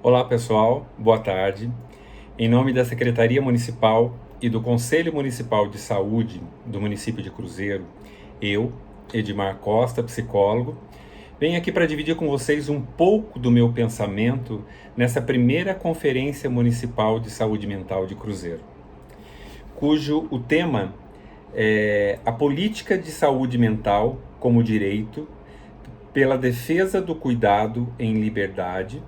Olá pessoal, boa tarde. Em nome da Secretaria Municipal e do Conselho Municipal de Saúde do município de Cruzeiro, eu, Edmar Costa, psicólogo, venho aqui para dividir com vocês um pouco do meu pensamento nessa primeira Conferência Municipal de Saúde Mental de Cruzeiro, cujo o tema é a política de saúde mental como direito pela defesa do cuidado em liberdade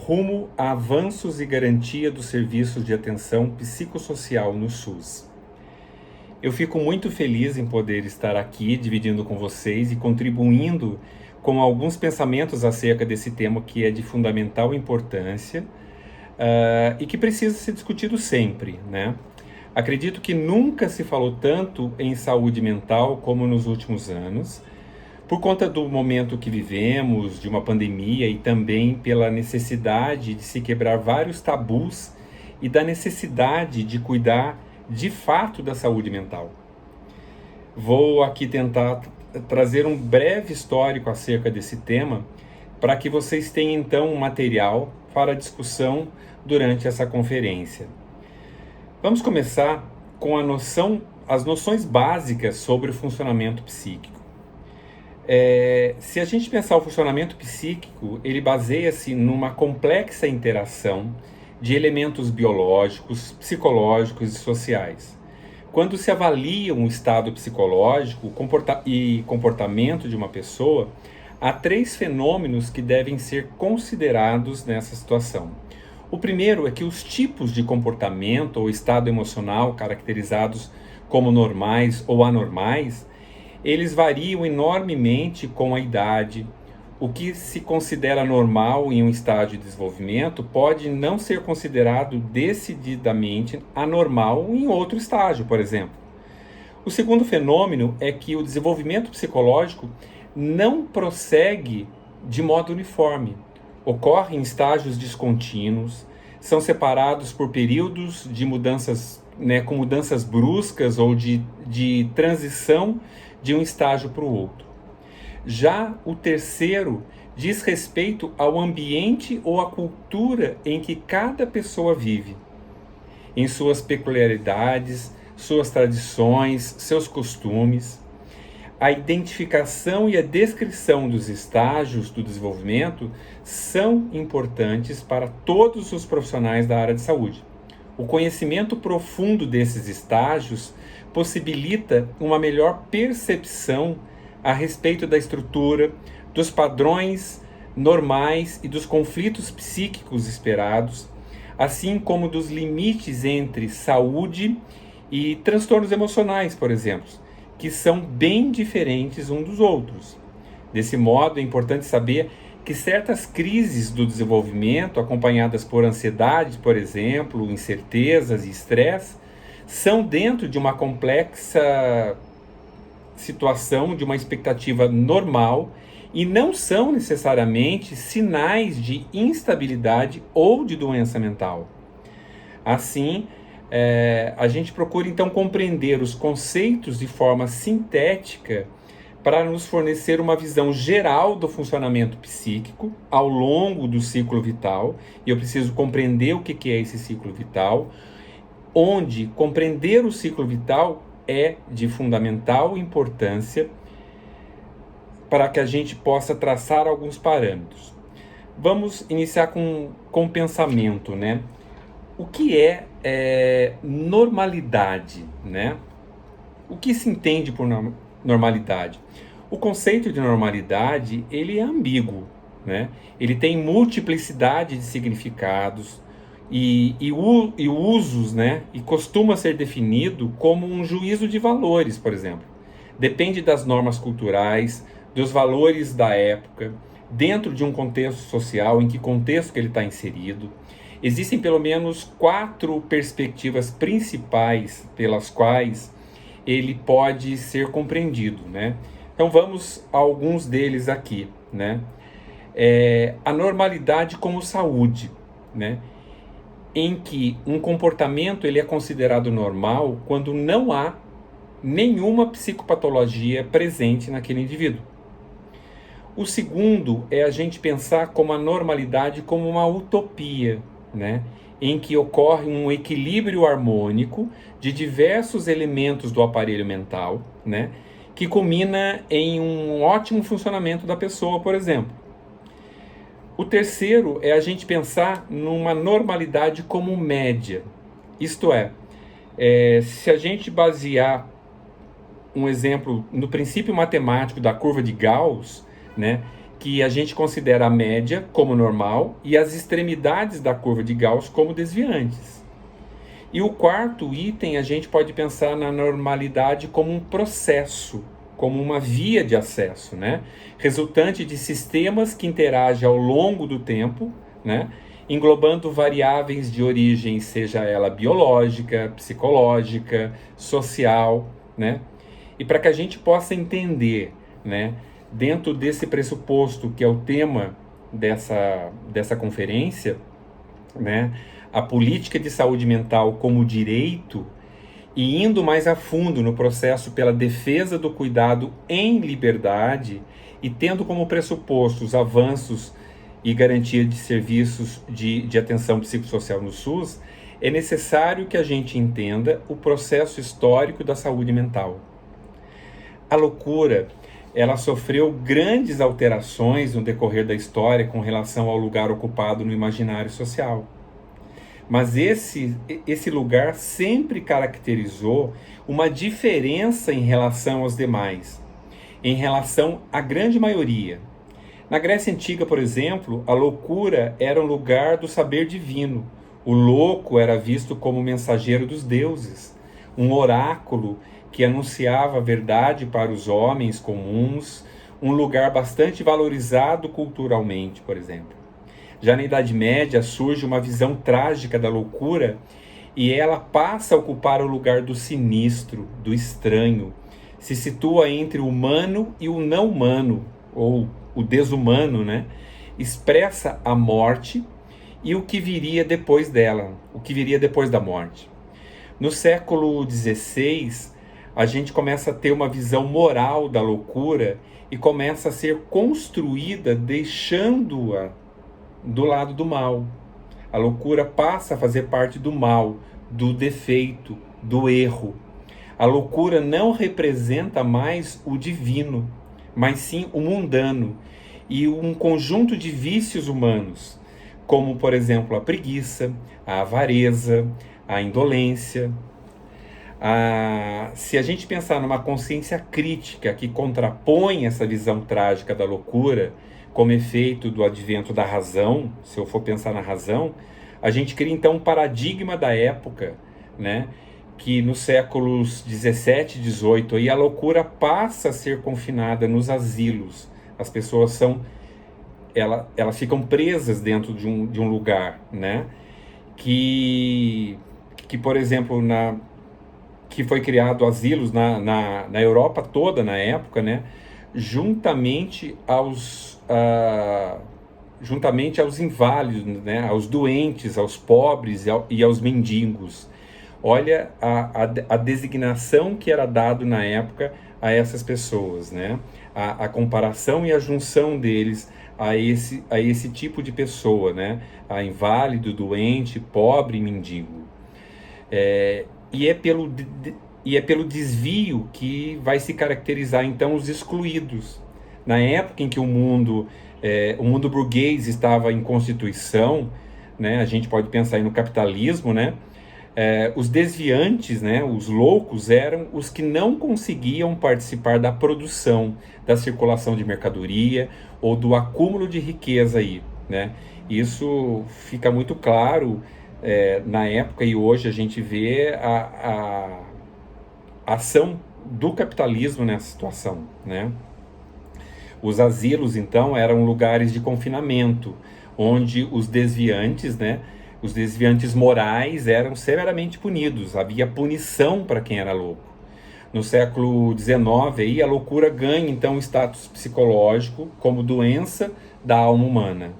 rumo a avanços e garantia dos serviços de atenção psicossocial no SUS. Eu fico muito feliz em poder estar aqui dividindo com vocês e contribuindo com alguns pensamentos acerca desse tema que é de fundamental importância e que precisa ser discutido sempre, né? Acredito que nunca se falou tanto em saúde mental como nos últimos anos, por conta do momento que vivemos, de uma pandemia e também pela necessidade de se quebrar vários tabus e da necessidade de cuidar de fato da saúde mental. Vou aqui tentar trazer um breve histórico acerca desse tema para que vocês tenham então um material para discussão durante essa conferência. Vamos começar com as noções básicas sobre o funcionamento psíquico. Se a gente pensar o funcionamento psíquico, ele baseia-se numa complexa interação de elementos biológicos, psicológicos e sociais. Quando se avalia um estado psicológico e comportamento de uma pessoa, há 3 fenômenos que devem ser considerados nessa situação. O primeiro é que os tipos de comportamento ou estado emocional caracterizados como normais ou anormais, eles variam enormemente com a idade. O que se considera normal em um estágio de desenvolvimento pode não ser considerado decididamente anormal em outro estágio, por exemplo. O segundo fenômeno é que o desenvolvimento psicológico não prossegue de modo uniforme. Ocorre em estágios descontínuos, são separados por períodos de mudanças, com mudanças bruscas ou de transição de um estágio para o outro. Já o terceiro diz respeito ao ambiente ou à cultura em que cada pessoa vive, em suas peculiaridades, suas tradições, seus costumes. A identificação e a descrição dos estágios do desenvolvimento são importantes para todos os profissionais da área de saúde. O conhecimento profundo desses estágios possibilita uma melhor percepção a respeito da estrutura, dos padrões normais e dos conflitos psíquicos esperados, assim como dos limites entre saúde e transtornos emocionais, por exemplo, que são bem diferentes uns dos outros. Desse modo, é importante saber que certas crises do desenvolvimento, acompanhadas por ansiedade, por exemplo, incertezas e estresse, são dentro de uma complexa situação, de uma expectativa normal e não são necessariamente sinais de instabilidade ou de doença mental. Assim, a gente procura então compreender os conceitos de forma sintética para nos fornecer uma visão geral do funcionamento psíquico ao longo do ciclo vital, e eu preciso compreender o que é esse ciclo vital, onde compreender o ciclo vital é de fundamental importância para que a gente possa traçar alguns parâmetros. Vamos iniciar com o pensamento, né? O que é normalidade, né? O que se entende por normalidade? O conceito de normalidade, ele é ambíguo, né? Ele tem multiplicidade de significados e usos, né? E costuma ser definido como um juízo de valores, por exemplo. Depende das normas culturais, dos valores da época, dentro de um contexto social, em que contexto que ele está inserido. Existem pelo menos 4 perspectivas principais pelas quais ele pode ser compreendido, né? Então vamos a alguns deles aqui, né? A normalidade como saúde, né? Em que um comportamento ele é considerado normal quando não há nenhuma psicopatologia presente naquele indivíduo. O segundo é a gente pensar como a normalidade como uma utopia, né? Em que ocorre um equilíbrio harmônico de diversos elementos do aparelho mental, né? Que culmina em um ótimo funcionamento da pessoa, por exemplo. O terceiro é a gente pensar numa normalidade como média. Isto é, se a gente basear um exemplo no princípio matemático da curva de Gauss, né, que a gente considera a média como normal e as extremidades da curva de Gauss como desviantes. E o quarto item, a gente pode pensar na normalidade como um processo, como uma via de acesso, né, resultante de sistemas que interagem ao longo do tempo, né, englobando variáveis de origem, seja ela biológica, psicológica, social, né? E para que a gente possa entender, né, dentro desse pressuposto que é o tema dessa conferência, né, a política de saúde mental como direito, e indo mais a fundo no processo pela defesa do cuidado em liberdade e tendo como pressuposto os avanços e garantia de serviços de atenção psicossocial no SUS, é necessário que a gente entenda o processo histórico da saúde mental. A loucura, ela sofreu grandes alterações no decorrer da história com relação ao lugar ocupado no imaginário social. Mas esse lugar sempre caracterizou uma diferença em relação aos demais, em relação à grande maioria. Na Grécia Antiga, por exemplo, a loucura era um lugar do saber divino. O louco era visto como mensageiro dos deuses, um oráculo que anunciava a verdade para os homens comuns, um lugar bastante valorizado culturalmente, por exemplo. Já na Idade Média surge uma visão trágica da loucura e ela passa a ocupar o lugar do sinistro, do estranho. Se situa entre o humano e o não humano, ou o desumano, né? Expressa a morte e o que viria depois dela, o que viria depois da morte. No século XVI, a gente começa a ter uma visão moral da loucura e começa a ser construída deixando-a do lado do mal. A loucura passa a fazer parte do mal, do defeito, do erro. A loucura não representa mais o divino, mas sim o mundano e um conjunto de vícios humanos, como, por exemplo, a preguiça, a avareza, a indolência. Se a gente pensar numa consciência crítica que contrapõe essa visão trágica da loucura, como efeito do advento da razão, se eu for pensar na razão, a gente cria então um paradigma da época, né? Que nos séculos 17 e 18 aí, a loucura passa a ser confinada nos asilos. As pessoas elas ficam presas dentro de um lugar, né? Que por exemplo, que foi criado asilos na Europa toda na época, né? Juntamente aos inválidos, né? Aos doentes, aos pobres e aos mendigos. Olha a designação que era dado na época a essas pessoas, né? A comparação e a junção deles a esse tipo de pessoa, né? A inválido, doente, pobre e mendigo. E é pelo desvio que vai se caracterizar então os excluídos. Na época em que o mundo burguês estava em constituição, né, a gente pode pensar aí no capitalismo, né, os desviantes, né, os loucos, eram os que não conseguiam participar da produção, da circulação de mercadoria ou do acúmulo de riqueza aí, né? Isso fica muito claro na época, e hoje a gente vê a ação do capitalismo nessa situação, né? Os asilos, então, eram lugares de confinamento, onde os desviantes, né, os desviantes morais eram severamente punidos, havia punição para quem era louco. No século XIX, aí, a loucura ganha, então, status psicológico como doença da alma humana,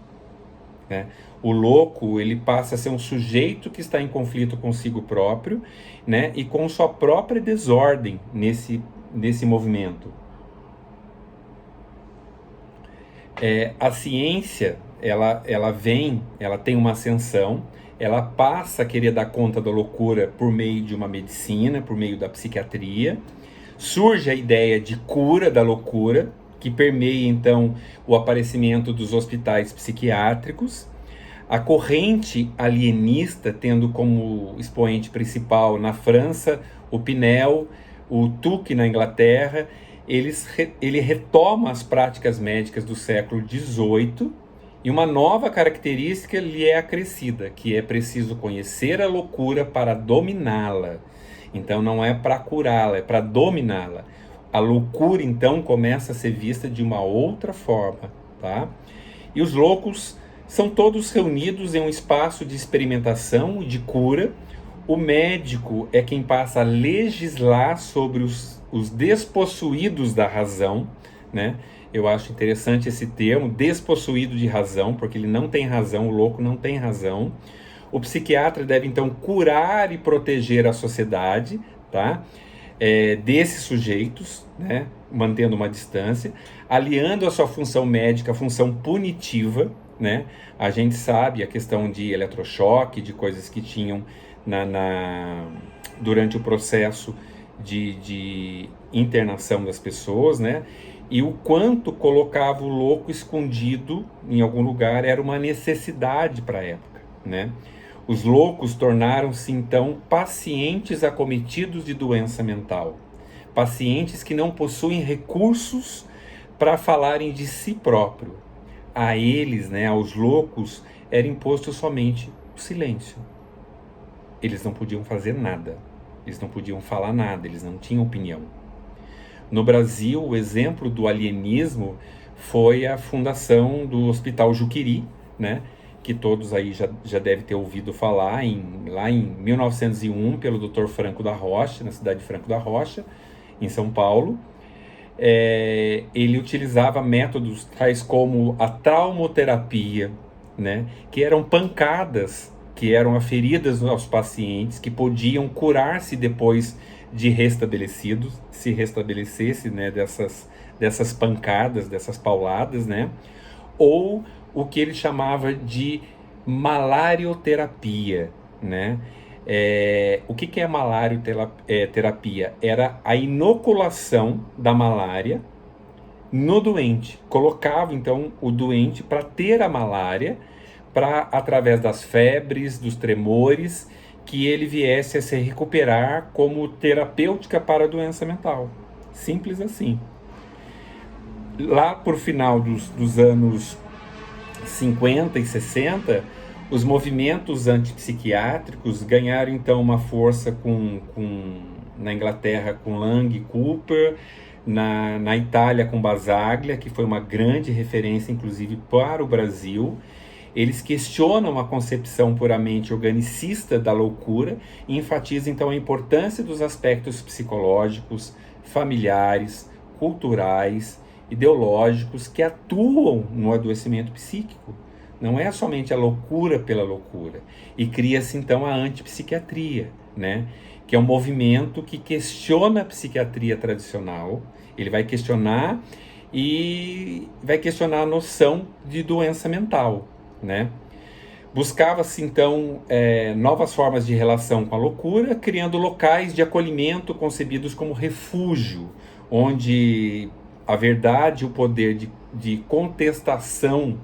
né? O louco, ele passa a ser um sujeito que está em conflito consigo próprio, né, e com sua própria desordem nesse movimento. A ciência, ela tem uma ascensão, ela passa a querer dar conta da loucura por meio de uma medicina, por meio da psiquiatria. Surge a ideia de cura da loucura, que permeia então o aparecimento dos hospitais psiquiátricos. A corrente alienista, tendo como expoente principal na França o Pinel, o Tuque na Inglaterra, ele retoma as práticas médicas do século XVIII, e uma nova característica lhe é acrescida, que é preciso conhecer a loucura para dominá-la. Então não é para curá-la, é para dominá-la. A loucura então começa a ser vista de uma outra forma, tá? E os loucos são todos reunidos em um espaço de experimentação e de cura. O médico é quem passa a legislar sobre os despossuídos da razão, né? Eu acho interessante esse termo, despossuído de razão, porque ele não tem razão, o louco não tem razão. O psiquiatra deve então curar e proteger a sociedade, tá? Desses sujeitos, né? Mantendo uma distância, aliando a sua função médica à função punitiva, né? A gente sabe a questão de eletrochoque, de coisas que tinham durante o processo de internação das pessoas, né? E o quanto colocava o louco escondido em algum lugar era uma necessidade para a época, né? Os loucos tornaram-se então pacientes acometidos de doença mental, pacientes que não possuem recursos para falarem de si próprio. A eles, né, aos loucos, era imposto somente o silêncio. Eles não podiam fazer nada, eles não podiam falar nada, eles não tinham opinião. No Brasil, o exemplo do alienismo foi a fundação do Hospital Juqueri, né, que todos aí já devem ter ouvido falar, lá em 1901, pelo Dr. Franco da Rocha, na cidade de Franco da Rocha, em São Paulo. Ele utilizava métodos tais como a traumoterapia, né, que eram pancadas que eram aferidas aos pacientes, que podiam curar-se depois de restabelecidos, se restabelecesse, né, dessas pancadas, dessas pauladas, né, ou o que ele chamava de malarioterapia, né. O que é malarioterapia? Era a inoculação da malária no doente. Colocava então o doente para ter a malária, para através das febres, dos tremores, que ele viesse a se recuperar como terapêutica para a doença mental. Simples assim. Lá por final dos anos 50 e 60, os movimentos antipsiquiátricos ganharam então uma força na Inglaterra com Lang e Cooper, na Itália com Basaglia, que foi uma grande referência inclusive para o Brasil. Eles questionam a concepção puramente organicista da loucura e enfatizam então a importância dos aspectos psicológicos, familiares, culturais, ideológicos que atuam no adoecimento psíquico. Não é somente a loucura pela loucura. E cria-se então a antipsiquiatria, né? Que é um movimento que questiona a psiquiatria tradicional. Ele vai questionar a noção de doença mental, né? Buscava-se então novas formas de relação com a loucura, criando locais de acolhimento concebidos como refúgio, onde a verdade e o poder de contestação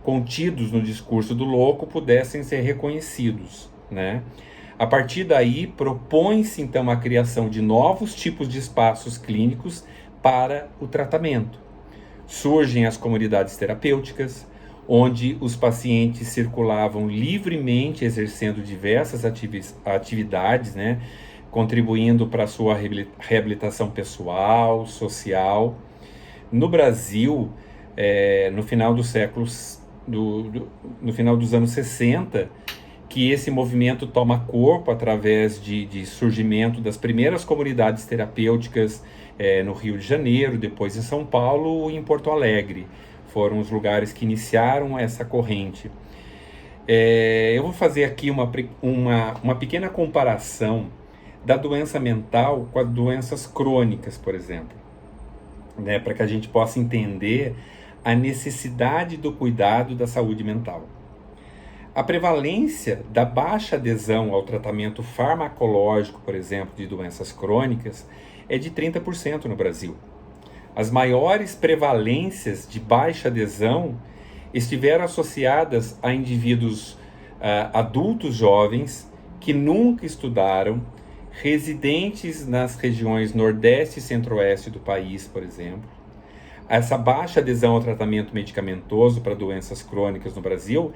contidos no discurso do louco pudessem ser reconhecidos, né? A partir daí, propõe-se então a criação de novos tipos de espaços clínicos para o tratamento. Surgem as comunidades terapêuticas, onde os pacientes circulavam livremente, exercendo diversas atividades, né? Contribuindo para a sua reabilitação pessoal, social. No Brasil, no final dos séculos no final dos anos 60, que esse movimento toma corpo através de surgimento das primeiras comunidades terapêuticas no Rio de Janeiro, depois em São Paulo e em Porto Alegre. Foram os lugares que iniciaram essa corrente. Eu vou fazer aqui uma pequena comparação da doença mental com as doenças crônicas, por exemplo, né, para que a gente possa entender a necessidade do cuidado da saúde mental. A prevalência da baixa adesão ao tratamento farmacológico, por exemplo, de doenças crônicas, é de 30% no Brasil. As maiores prevalências de baixa adesão estiveram associadas a indivíduos adultos jovens que nunca estudaram, residentes nas regiões Nordeste e Centro-Oeste do país, por exemplo. Essa baixa adesão ao tratamento medicamentoso para doenças crônicas no Brasil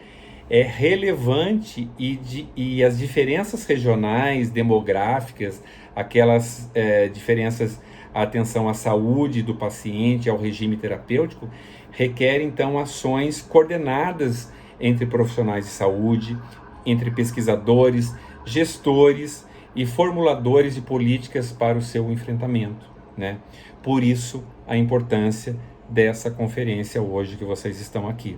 é relevante e as diferenças regionais, demográficas, aquelas diferenças, a atenção à saúde do paciente, ao regime terapêutico, requerem então ações coordenadas entre profissionais de saúde, entre pesquisadores, gestores e formuladores de políticas para o seu enfrentamento, né? Por isso, a importância dessa conferência hoje que vocês estão aqui.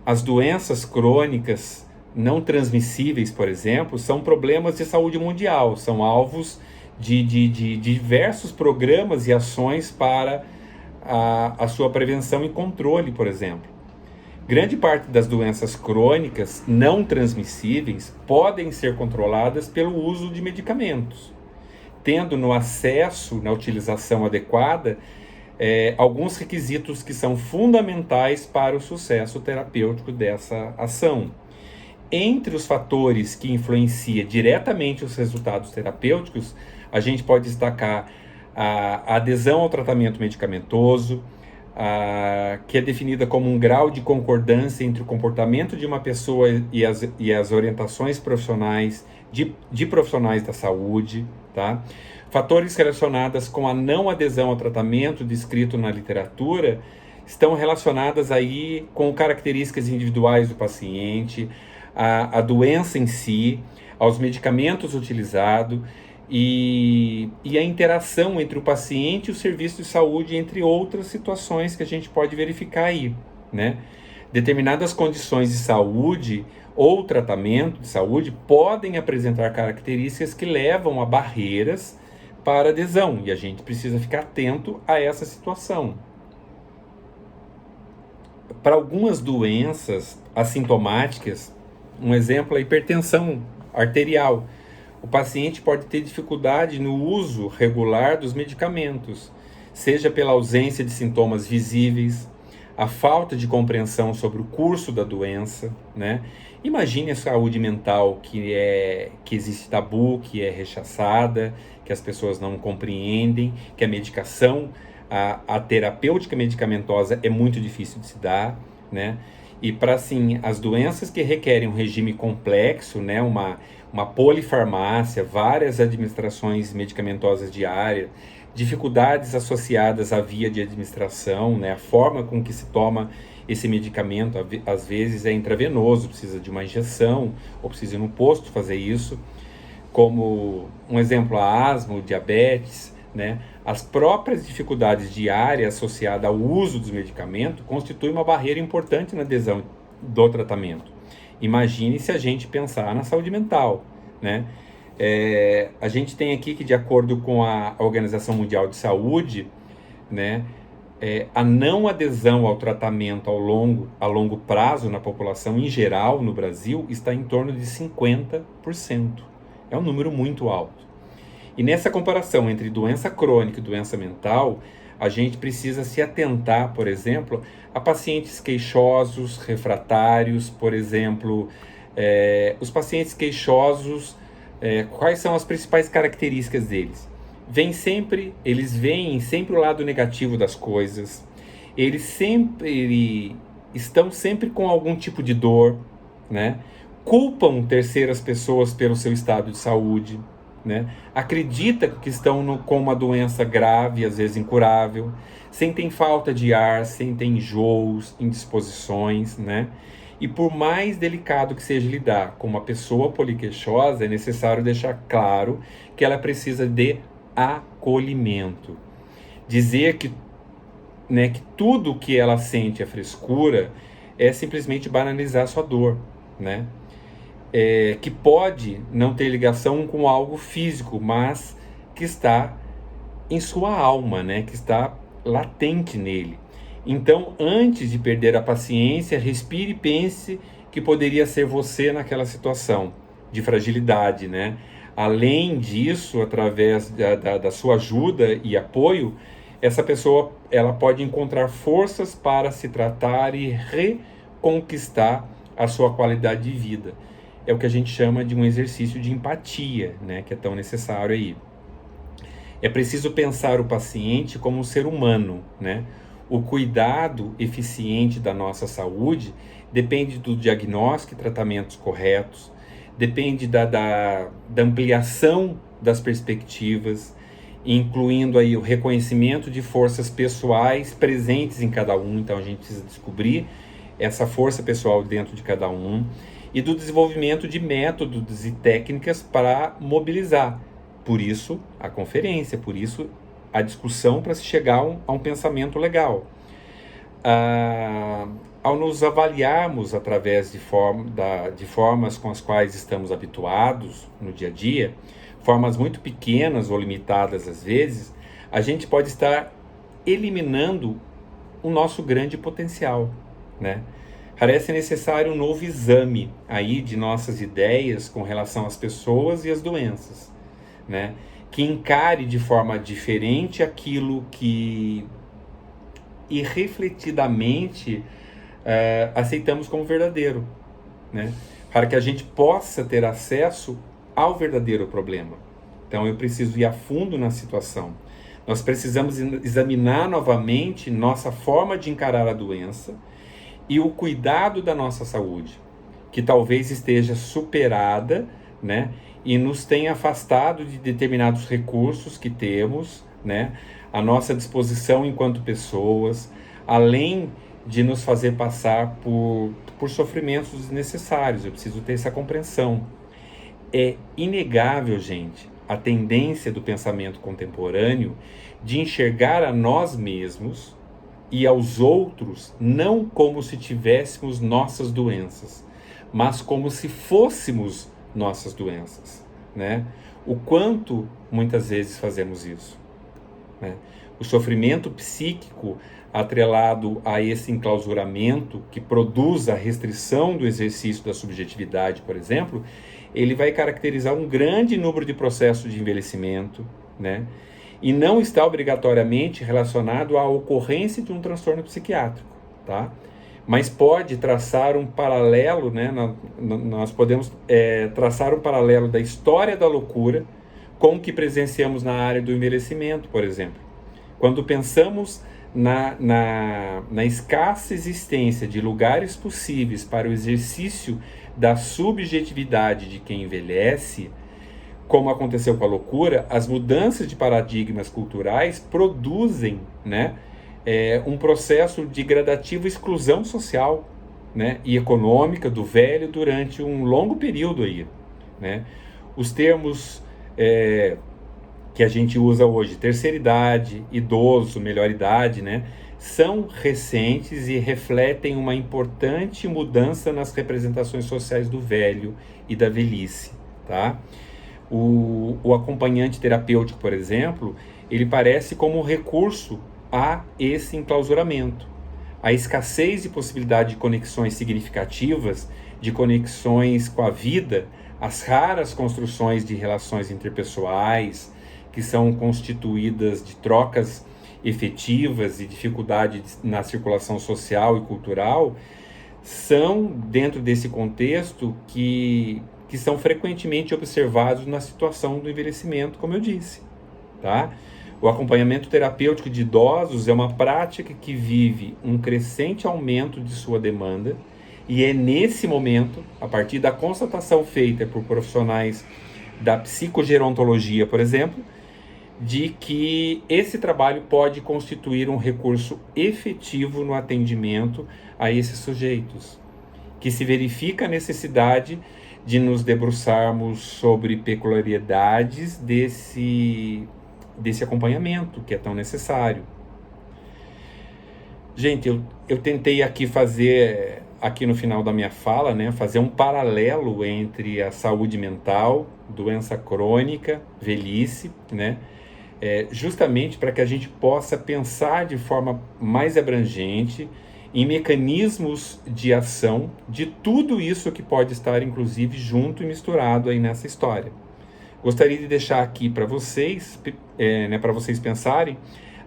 As doenças crônicas não transmissíveis, por exemplo, são problemas de saúde mundial, são alvos de diversos programas e ações para a sua prevenção e controle, por exemplo. Grande parte das doenças crônicas não transmissíveis podem ser controladas pelo uso de medicamentos, tendo no acesso, na utilização adequada, alguns requisitos que são fundamentais para o sucesso terapêutico dessa ação. Entre os fatores que influenciam diretamente os resultados terapêuticos, a gente pode destacar a adesão ao tratamento medicamentoso, que é definida como um grau de concordância entre o comportamento de uma pessoa e as orientações profissionais de profissionais da saúde, tá? Fatores relacionados com a não adesão ao tratamento descrito na literatura estão relacionadas aí com características individuais do paciente, a doença em si, aos medicamentos utilizados e a interação entre o paciente e o serviço de saúde, entre outras situações que a gente pode verificar aí, né? Determinadas condições de saúde ou tratamento de saúde podem apresentar características que levam a barreiras para adesão, e a gente precisa ficar atento a essa situação. Para algumas doenças assintomáticas, um exemplo é a hipertensão arterial. O paciente pode ter dificuldade no uso regular dos medicamentos, seja pela ausência de sintomas visíveis, a falta de compreensão sobre o curso da doença, né? Imagine a saúde mental que existe tabu, que é rechaçada, que as pessoas não compreendem, que a medicação, a terapêutica medicamentosa é muito difícil de se dar, né? E para assim, as doenças que requerem um regime complexo, né, uma polifarmácia, várias administrações medicamentosas diárias, dificuldades associadas à via de administração, né, a forma com que se toma esse medicamento, às vezes é intravenoso, precisa de uma injeção, ou precisa ir no posto fazer isso, como um exemplo, a asma, o diabetes, né, as próprias dificuldades diárias associadas ao uso dos medicamentos constituem uma barreira importante na adesão do tratamento. Imagine se a gente pensar na saúde mental, né? A gente tem aqui que, de acordo com a Organização Mundial de Saúde, né, a não adesão ao tratamento a longo prazo na população em geral no Brasil está em torno de 50%. É um número muito alto. E nessa comparação entre doença crônica e doença mental, a gente precisa se atentar, por exemplo, a pacientes queixosos, refratários, por exemplo, os pacientes queixosos, quais são as principais características deles? Eles veem sempre o lado negativo das coisas, eles estão sempre com algum tipo de dor, né? Culpam terceiras pessoas pelo seu estado de saúde, né? Acredita que estão com uma doença grave, às vezes incurável, sentem falta de ar, sentem enjoos, indisposições, né? E por mais delicado que seja lidar com uma pessoa poliqueixosa, é necessário deixar claro que ela precisa de acolhimento. Dizer que tudo que ela sente é frescura é simplesmente banalizar sua dor, né? Que pode não ter ligação com algo físico, mas que está em sua alma, né? Que está latente nele. Então, antes de perder a paciência, respire e pense que poderia ser você naquela situação de fragilidade, né? Além disso, através da sua ajuda e apoio, essa pessoa ela pode encontrar forças para se tratar e reconquistar a sua qualidade de vida. É o que a gente chama de um exercício de empatia, né? Que é tão necessário aí. É preciso pensar o paciente como um ser humano, né? O cuidado eficiente da nossa saúde depende do diagnóstico e tratamentos corretos, depende da ampliação das perspectivas, incluindo aí o reconhecimento de forças pessoais presentes em cada um. Então a gente precisa descobrir essa força pessoal dentro de cada um e do desenvolvimento de métodos e técnicas para mobilizar. Por isso a conferência, por isso a discussão para se chegar a um pensamento legal. Ao nos avaliarmos através de formas com as quais estamos habituados no dia a dia, formas muito pequenas ou limitadas às vezes, a gente pode estar eliminando o nosso grande potencial, né? Parece necessário um novo exame aí de nossas ideias com relação às pessoas e às doenças, né? Que encare de forma diferente aquilo que irrefletidamente aceitamos como verdadeiro, né? Para que a gente possa ter acesso ao verdadeiro problema. Então eu preciso ir a fundo na situação. Nós precisamos examinar novamente nossa forma de encarar a doença e o cuidado da nossa saúde, que talvez esteja superada, né? E nos tenha afastado de determinados recursos que temos, né? À nossa disposição enquanto pessoas, além de nos fazer passar por sofrimentos desnecessários. Eu preciso ter essa compreensão. É inegável, gente, a tendência do pensamento contemporâneo de enxergar a nós mesmos e aos outros não como se tivéssemos nossas doenças, mas como se fôssemos nossas doenças, né? O quanto muitas vezes fazemos isso, né? O sofrimento psíquico atrelado a esse enclausuramento que produz a restrição do exercício da subjetividade, por exemplo, ele vai caracterizar um grande número de processos de envelhecimento, né? E não está obrigatoriamente relacionado à ocorrência de um transtorno psiquiátrico, tá? Mas pode traçar um paralelo, né? Nós podemos traçar um paralelo da história da loucura com o que presenciamos na área do envelhecimento, por exemplo. Quando pensamos na escassa existência de lugares possíveis para o exercício da subjetividade de quem envelhece, como aconteceu com a loucura, as mudanças de paradigmas culturais produzem, né, um processo de gradativa exclusão social, né, e econômica do velho durante um longo período aí, né? Os termos que a gente usa hoje, terceira idade, idoso, melhor idade, né, são recentes e refletem uma importante mudança nas representações sociais do velho e da velhice, tá? O acompanhante terapêutico, por exemplo, ele parece como um recurso a esse enclausuramento. A escassez de possibilidade de conexões significativas, de conexões com a vida, as raras construções de relações interpessoais, que são constituídas de trocas efetivas e dificuldade na circulação social e cultural, são, dentro desse contexto, que são frequentemente observados na situação do envelhecimento, como eu disse, tá? O acompanhamento terapêutico de idosos é uma prática que vive um crescente aumento de sua demanda e é nesse momento, a partir da constatação feita por profissionais da psicogerontologia, por exemplo, de que esse trabalho pode constituir um recurso efetivo no atendimento a esses sujeitos, que se verifica a necessidade de nos debruçarmos sobre peculiaridades desse acompanhamento que é tão necessário. Gente, eu tentei aqui fazer, aqui no final da minha fala, né, fazer um paralelo entre a saúde mental, doença crônica, velhice, né, justamente para que a gente possa pensar de forma mais abrangente em mecanismos de ação de tudo isso que pode estar, inclusive, junto e misturado aí nessa história. Gostaria de deixar aqui para vocês, né, para vocês pensarem,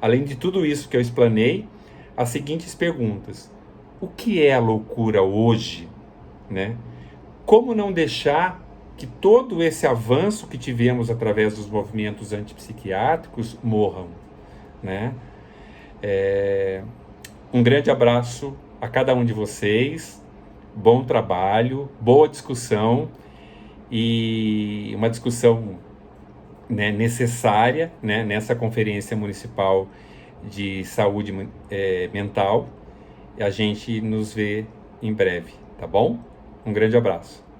além de tudo isso que eu explanei, as seguintes perguntas: o que é a loucura hoje, né? Como não deixar que todo esse avanço que tivemos através dos movimentos antipsiquiátricos morram, né? Um grande abraço a cada um de vocês, bom trabalho, boa discussão e uma discussão, né, necessária, né, nessa Conferência Municipal de Saúde Mental. A gente nos vê em breve, tá bom? Um grande abraço.